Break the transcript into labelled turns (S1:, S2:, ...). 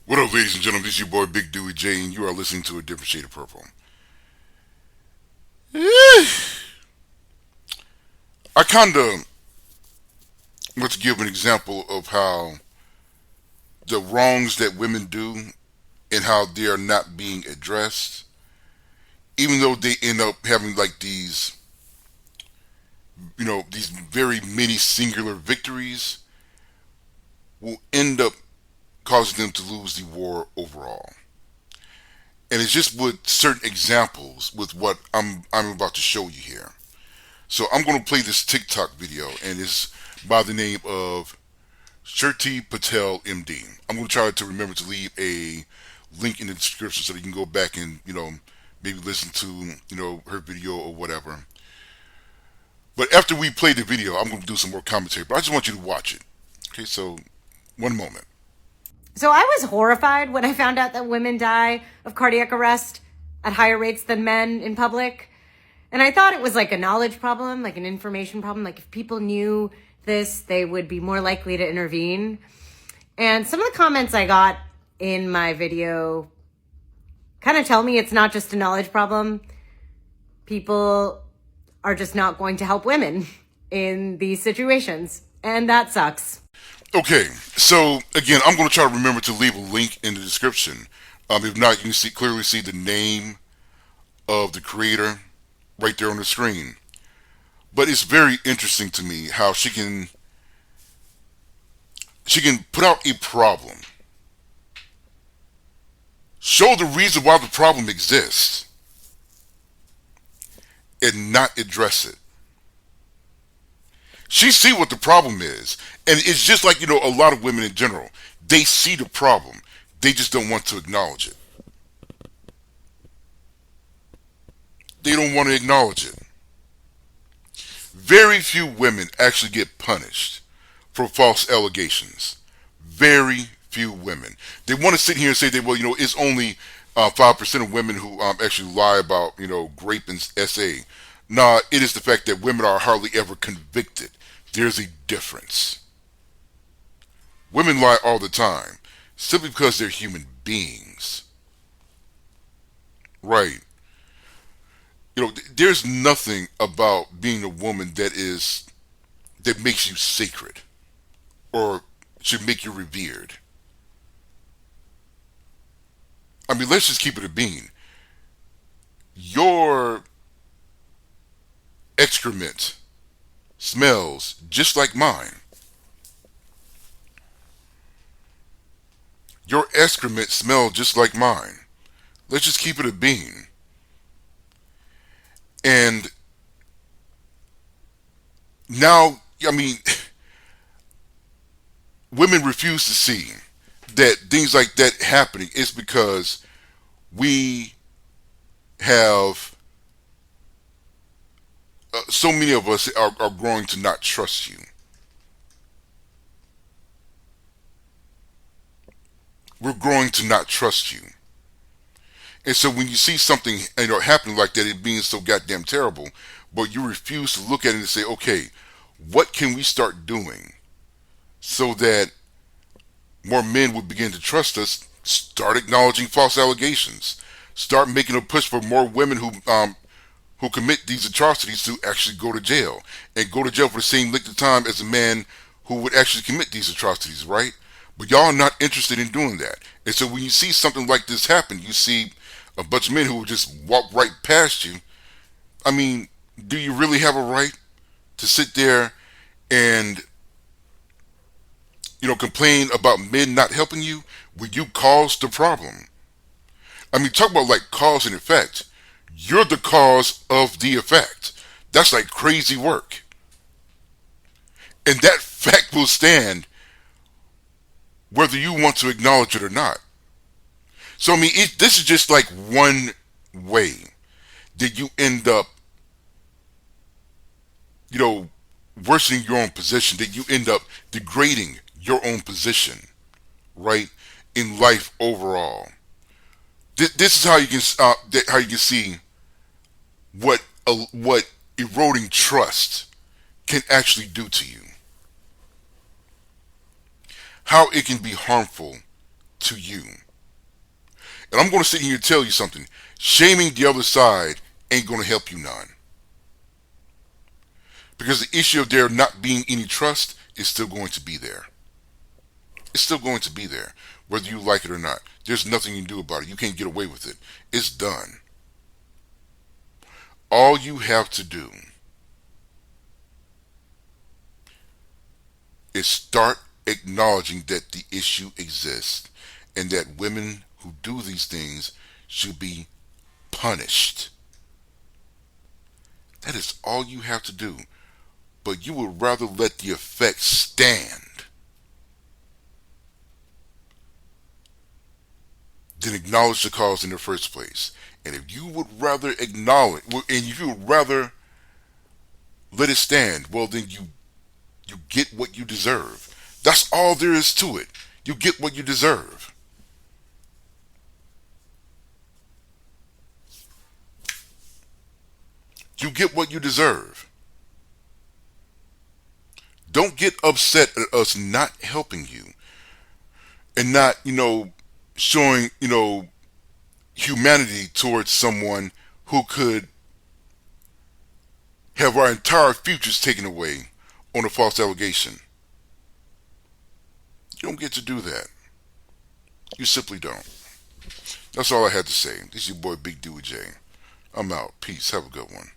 S1: What up, ladies and gentlemen? This is your boy Big Dewey J, and you are listening to A Different Shade of Purple. I kind of want to give an example of how the wrongs that women do and how they are not being addressed, even though they end up having like these very many singular victories, will end up causing them to lose the war overall. And it's just with certain examples with what I'm about to show you here. So I'm going to play this TikTok video, and it's by the name of Shirti Patel MD. I'm going to try to remember to leave a link in the description so that you can go back and maybe listen to her video or whatever. But after we play the video, I'm going to do some more commentary. But I just want you to watch it. Okay, so one moment.
S2: So I was horrified when I found out that women die of cardiac arrest at higher rates than men in public. And I thought it was like a knowledge problem, like an information problem. Like if people knew this, they would be more likely to intervene. And some of the comments I got in my video kind of tell me it's not just a knowledge problem. People are just not going to help women in these situations. And that sucks.
S1: Okay, so again, I'm going to try to remember to leave a link in the description. If not, you can clearly see the name of the creator right there on the screen. But it's very interesting to me how she can put out a problem, show the reason why the problem exists, and not address it. She see what the problem is, and it's just like a lot of women in general. They see the problem, they just don't want to acknowledge it. They don't want to acknowledge it. Very few women actually get punished for false allegations. Very few women. They want to sit here and say that, well, it's only 5% of women who actually lie about, grape and SA. Nah, it is the fact that women are hardly ever convicted. There's a difference. Women lie all the time, simply because they're human beings. Right. There's nothing about being a woman that makes you sacred or should make you revered. I mean, let's just keep it a bean. Your excrement smells just like mine. Your excrement smells just like mine. Let's just keep it a bean. And now, I mean, women refuse to see that things like that happening is because we have so many of us are growing to not trust you. We're growing to not trust you. And so when you see something happening like that, it being so goddamn terrible, but you refuse to look at it and say, okay, what can we start doing so that more men would begin to trust us? Start acknowledging false allegations. Start making a push for more women who commit these atrocities to actually go to jail, and go to jail for the same length of time as a man who would actually commit these atrocities, right? But y'all are not interested in doing that. And so when you see something like this happen, you see a bunch of men who will just walk right past you. I mean, do you really have a right to sit there and complain about men not helping you when you caused the problem? I mean, talk about like cause and effect. You're the cause of the effect. That's like crazy work. And that fact will stand whether you want to acknowledge it or not. So, I mean, this is just like one way that you end up, worsening your own position, that you end up degrading your own position, right, in life overall. This is how you can see what eroding trust can actually do to you. How it can be harmful to you. And I'm going to sit here and tell you something. Shaming the other side ain't going to help you none. Because the issue of there not being any trust is still going to be there. It's still going to be there, whether you like it or not. There's nothing you can do about it. You can't get away with it. It's done. All you have to do is start acknowledging that the issue exists and that women who do these things should be punished. That is all you have to do. But you would rather let the effect stand than acknowledge the cause in the first place. And if you would rather acknowledge, and if you would rather let it stand, well then you get what you deserve. That's all there is to it. You get what you deserve. You get what you deserve. Don't get upset at us not helping you and not, showing, humanity towards someone who could have our entire futures taken away on a false allegation. You don't get to do that. You simply don't. That's all I had to say. This is your boy Big Dewey J. I'm out. Peace. Have a good one.